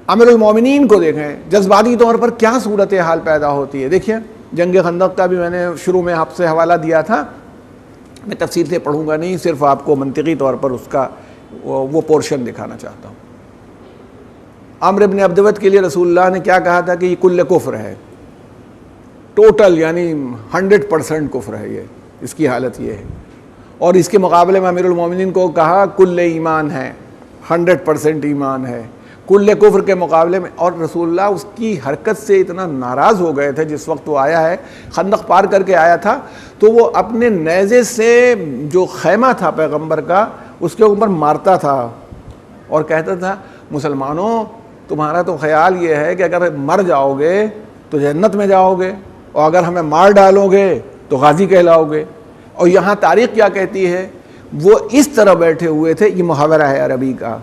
امیر المومنین کو دیکھیں جذباتی طور پر کیا صورتحال پیدا ہوتی ہے. دیکھیں جنگ خندق کا بھی میں نے شروع میں آپ سے حوالہ دیا تھا, میں تفصیل سے پڑھوں گا نہیں, صرف آپ کو منطقی طور پر اس کا وہ پورشن دکھانا چاہتا ہوں. عمرو بن عبدود کے لیے رسول اللہ نے کیا کہا تھا کہ یہ کل کفر ہے, ٹوٹل یعنی 100% کفر ہے, یہ اس کی حالت یہ ہے. اور اس کے مقابلے میں امیر المومنین کو کہا کل ایمان ہے, 100% ایمان ہے, کل کفر کے مقابلے میں. اور رسول اللہ اس کی حرکت سے اتنا ناراض ہو گئے تھے جس وقت وہ آیا ہے, خندق پار کر کے آیا تھا, تو وہ اپنے نیزے سے جو خیمہ تھا پیغمبر کا اس کے اوپر مارتا تھا اور کہتا تھا مسلمانوں تمہارا تو خیال یہ ہے کہ اگر مر جاؤ گے تو جنت میں جاؤ گے, اور اگر ہمیں مار ڈالو گے تو غازی کہلاؤ گے. اور یہاں تاریخ کیا کہتی ہے, وہ اس طرح بیٹھے ہوئے تھے, یہ محاورہ ہے عربی کا,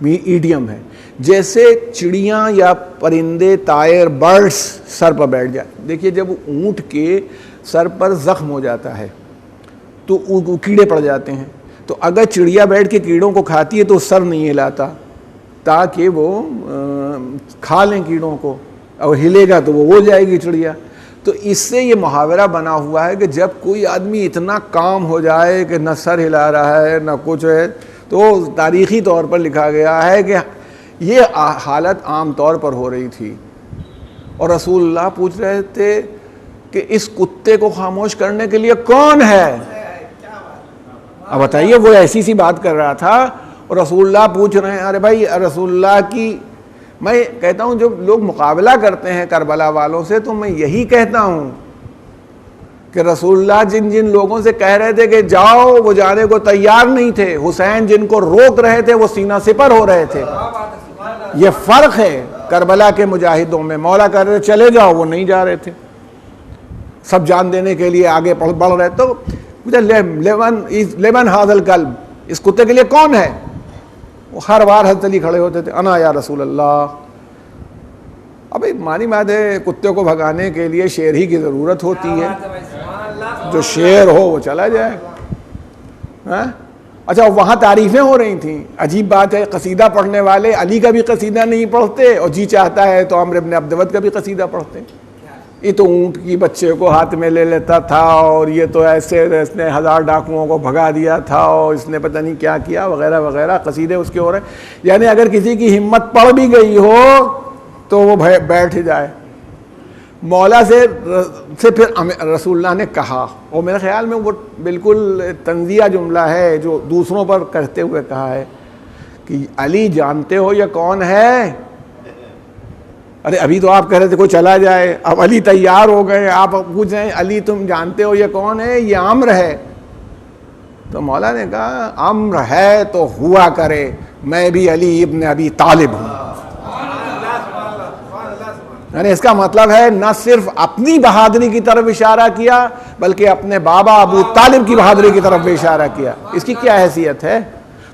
ایڈیم ہے, جیسے چڑیاں یا پرندے طائر برڈس سر پر بیٹھ جائے. دیکھیے جب اونٹ کے سر پر زخم ہو جاتا ہے تو کیڑے پڑ جاتے ہیں, تو اگر چڑیا بیٹھ کے کیڑوں کو کھاتی ہے تو سر نہیں ہلاتا تاکہ وہ کھا لیں کیڑوں کو, اور ہلے گا تو وہ ہو جائے گی چڑیا. تو اس سے یہ محاورہ بنا ہوا ہے کہ جب کوئی آدمی اتنا کام ہو جائے کہ نہ سر ہلا رہا ہے نہ کچھ ہے, تو تاریخی طور پر لکھا گیا ہے کہ یہ حالت عام طور پر ہو رہی تھی. اور رسول اللہ پوچھ رہے تھے کہ اس کتے کو خاموش کرنے کے لیے کون ہے. اب بتائیے, وہ ایسی سی بات کر رہا تھا اور رسول اللہ پوچھ رہے ہیں. ارے بھائی رسول اللہ کی, میں کہتا ہوں جب لوگ مقابلہ کرتے ہیں کربلا والوں سے تو میں یہی کہتا ہوں کہ رسول اللہ جن جن لوگوں سے کہہ رہے تھے کہ جاؤ وہ جانے کو تیار نہیں تھے, حسین جن کو روک رہے تھے وہ سینہ سپر ہو رہے تھے. یہ فرق ہے کربلا کے مجاہدوں میں. مولا کہہ رہے چلے جاؤ, وہ نہیں جا رہے تھے, سب جان دینے کے لیے آگے بڑھ رہے. تو لیمن حاضل کلب, اس کتے کے لیے کون ہے. وہ ہر بار حضرت علی کھڑے ہوتے تھے, انا یا رسول اللہ. اب مانی بات ہے کتے کو بھگانے کے لیے شیر ہی کی ضرورت ہوتی ہے, جو شیر ہو وہ چلا جائے. اچھا وہاں تعریفیں ہو رہی تھیں, عجیب بات ہے, قصیدہ پڑھنے والے علی کا بھی قصیدہ نہیں پڑھتے, اور جی چاہتا ہے تو عمرو بن عبدود کا بھی قصیدہ پڑھتے. یہ تو اونٹ کی بچے کو ہاتھ میں لے لیتا تھا, اور یہ تو ایسے اس نے 1000 ڈاکوؤں کو بھگا دیا تھا, اور اس نے پتہ نہیں کیا کیا وغیرہ وغیرہ قصیدے اس کے ہو رہے ہیں. یعنی اگر کسی کی ہمت پڑ بھی گئی ہو تو وہ بیٹھ جائے. مولا سے پھر رسول اللہ نے کہا, اور میرے خیال میں وہ بالکل تنزیہ جملہ ہے جو دوسروں پر کرتے ہوئے کہا ہے کہ علی جانتے ہو یہ کون ہے. ارے ابھی تو آپ کہہ رہے تھے کوئی چلا جائے, اب علی تیار ہو گئے, آپ پوچھ رہے ہیں علی تم جانتے ہو یہ کون ہے, یہ عمرو ہے. تو مولا نے کہا عمرو ہے تو ہوا کرے, میں بھی علی ابن ابی طالب ہوں. یعنی اس کا مطلب ہے نہ صرف اپنی بہادری کی طرف اشارہ کیا بلکہ اپنے بابا ابو طالب کی بہادری کی طرف بھی اشارہ کیا. اس کی کیا حیثیت ہے.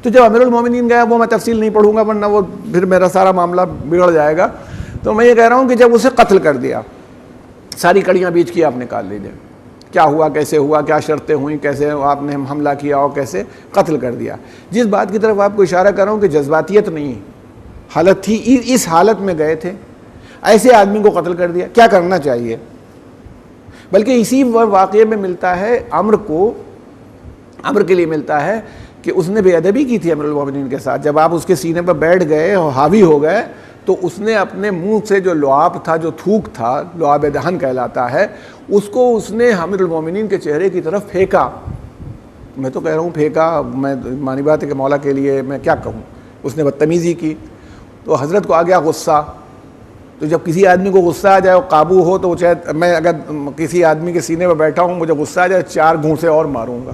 تو جب امیر المومنین گیا, وہ میں تفصیل نہیں پڑھوں گا ورنہ وہ پھر میرا سارا معاملہ بگڑ جائے گا. تو میں یہ کہہ رہا ہوں کہ جب اسے قتل کر دیا, ساری کڑیاں بیچ کی آپ نکال لیجیے, کیا ہوا, کیسے ہوا, کیا شرطیں ہوئیں, کیسے آپ نے حملہ کیا اور کیسے قتل کر دیا. جس بات کی طرف آپ کو اشارہ کر رہا ہوں کہ جذباتیت نہیں حالت تھی, اس حالت میں گئے تھے, ایسے آدمی کو قتل کر دیا, کیا کرنا چاہیے. بلکہ اسی واقعے میں ملتا ہے عمرو کے لیے ملتا ہے کہ اس نے بے ادبی کی تھی امیر المومنین کے ساتھ. جب آپ اس کے سینے پر بیٹھ گئے اور حاوی ہو گئے تو اس نے اپنے منہ سے جو لعاب تھا, جو تھوک تھا, لعاب دہن کہلاتا ہے, اس کو اس نے امیر المومنین کے چہرے کی طرف پھینکا. میں تو کہہ رہا ہوں پھینکا, میں مانی بات ہے کہ مولا کے لیے میں کیا کہوں. اس نے بدتمیزی کی تو حضرت کو آ گیا غصہ. تو جب کسی آدمی کو غصہ آ جائے اور قابو ہو تو وہ چاہے, میں اگر کسی آدمی کے سینے پہ بیٹھا ہوں مجھے غصہ آ جائے 4 گھونسے اور ماروں گا.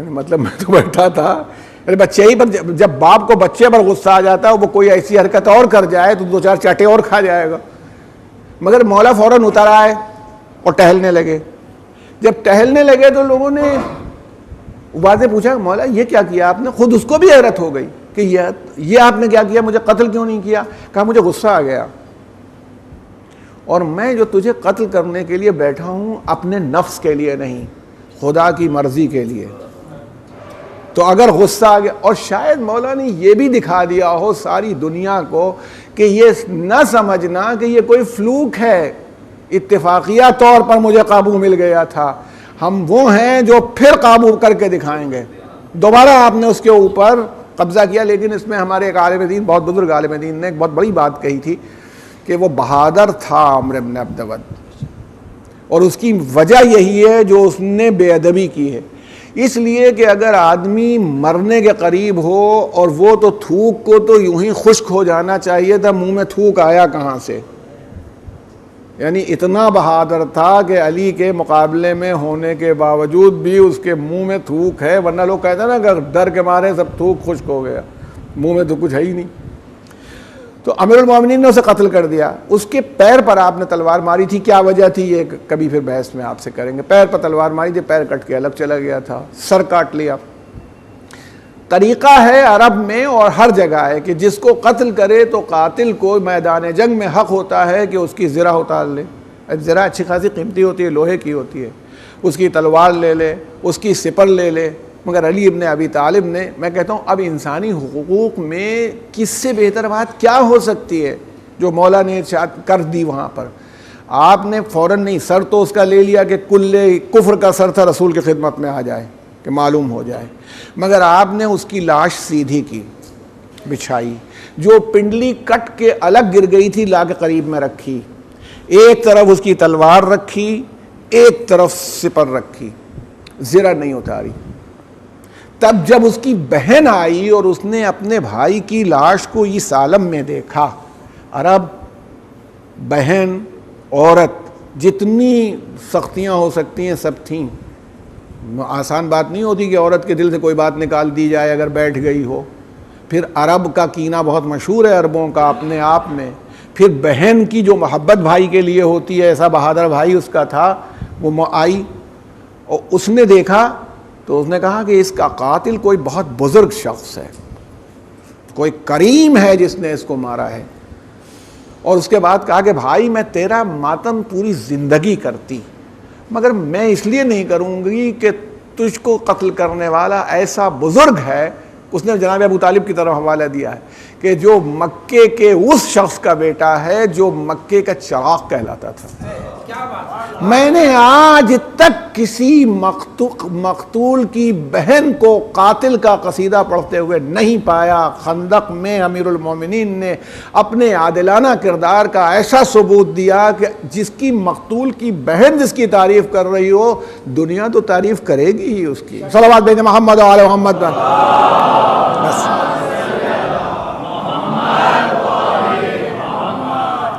مطلب میں تو بیٹھا تھا, بچے ہی پر جب باپ کو بچے پر غصہ آ جاتا ہے وہ کوئی ایسی حرکت اور کر جائے تو 2-4 چاٹے اور کھا جائے گا. مگر مولا فوراً اتر آئے اور ٹہلنے لگے. جب ٹہلنے لگے تو لوگوں نے واضح پوچھا مولا یہ کیا کیا آپ نے. خود اس کو بھی حیرت ہو گئی کہ یہ آپ نے کیا کیا, مجھے قتل کیوں نہیں کیا. کہا مجھے غصہ آ گیا اور میں جو تجھے قتل کرنے کے لیے بیٹھا ہوں اپنے نفس کے لیے نہیں, خدا کی مرضی کے لیے. تو اگر غصہ آ گیا، اور شاید مولا نے یہ بھی دکھا دیا ہو ساری دنیا کو کہ یہ نہ سمجھنا کہ یہ کوئی فلوک ہے، اتفاقیہ طور پر مجھے قابو مل گیا تھا، ہم وہ ہیں جو پھر قابو کر کے دکھائیں گے۔ دوبارہ آپ نے اس کے اوپر قبضہ کیا، لیکن اس میں ہمارے ایک عالم دین، بہت بزرگ عالم دین نے ایک بہت بڑی بات کہی تھی کہ وہ بہادر تھا عمرو بن عبد ود، اور اس کی وجہ یہی ہے جو اس نے بے ادبی کی ہے۔ اس لیے کہ اگر آدمی مرنے کے قریب ہو اور وہ تو تھوک کو تو یوں ہی خشک ہو جانا چاہیے تھا، منہ میں تھوک آیا کہاں سے؟ یعنی اتنا بہادر تھا کہ علی کے مقابلے میں ہونے کے باوجود بھی اس کے منہ میں تھوک ہے، ورنہ لوگ کہتے ہیں نا کہ ڈر کے مارے سب تھوک خشک ہو گیا، منہ میں تو کچھ ہے ہی نہیں۔ تو امیر المومنین نے اسے قتل کر دیا۔ اس کے پیر پر آپ نے تلوار ماری تھی، کیا وجہ تھی یہ کبھی پھر بحث میں آپ سے کریں گے۔ پیر پر تلوار ماری تھی، پیر کٹ کے الگ چلا گیا تھا، سر کاٹ لیا۔ طریقہ ہے عرب میں اور ہر جگہ ہے کہ جس کو قتل کرے تو قاتل کو میدان جنگ میں حق ہوتا ہے کہ اس کی زرہ اتار لے۔ زرہ اچھی خاصی قیمتی ہوتی ہے، لوہے کی ہوتی ہے، اس کی تلوار لے لے، اس کی سپر لے لے۔ مگر علی ابن ابی طالب نے، میں کہتا ہوں اب انسانی حقوق میں کس سے بہتر بات کیا ہو سکتی ہے جو مولا نے ارشاد کر دی وہاں پر۔ آپ نے فوراً نہیں، سر تو اس کا لے لیا کہ کل کفر کا سر تھا، رسول کی خدمت میں آ جائے کہ معلوم ہو جائے، مگر آپ نے اس کی لاش سیدھی کی، بچھائی، جو پنڈلی کٹ کے الگ گر گئی تھی لا کے قریب میں رکھی، ایک طرف اس کی تلوار رکھی، ایک طرف سپر رکھی، زرہ نہیں اتاری۔ تب جب اس کی بہن آئی اور اس نے اپنے بھائی کی لاش کو اس عالم میں دیکھا، عرب بہن عورت جتنی سختیاں ہو سکتی ہیں سب تھیں، آسان بات نہیں ہوتی کہ عورت کے دل سے کوئی بات نکال دی جائے اگر بیٹھ گئی ہو۔ پھر عرب کا کینہ بہت مشہور ہے عربوں کا اپنے آپ میں، پھر بہن کی جو محبت بھائی کے لیے ہوتی ہے، ایسا بہادر بھائی اس کا تھا، وہ آئی اور اس نے دیکھا تو اس نے کہا کہ اس کا قاتل کوئی بہت بزرگ شخص ہے، کوئی کریم ہے جس نے اس کو مارا ہے۔ اور اس کے بعد کہا کہ بھائی میں تیرا ماتم پوری زندگی کرتی، مگر میں اس لیے نہیں کروں گی کہ تجھ کو قتل کرنے والا ایسا بزرگ ہے۔ اس نے جناب ابو طالب کی طرف حوالہ دیا ہے کہ جو مکے کے اس شخص کا بیٹا ہے جو مکے کا چراغ کہلاتا تھا۔ میں نے آج تک کسی مقتول کی بہن کو قاتل کا قصیدہ پڑھتے ہوئے نہیں پایا۔ خندق میں امیر المومنین نے اپنے عادلانہ کردار کا ایسا ثبوت دیا کہ جس کی مقتول کی بہن جس کی تعریف کر رہی ہو، دنیا تو تعریف کرے گی ہی اس کی۔ صلوات بھیجیں محمد و آل محمد۔ بس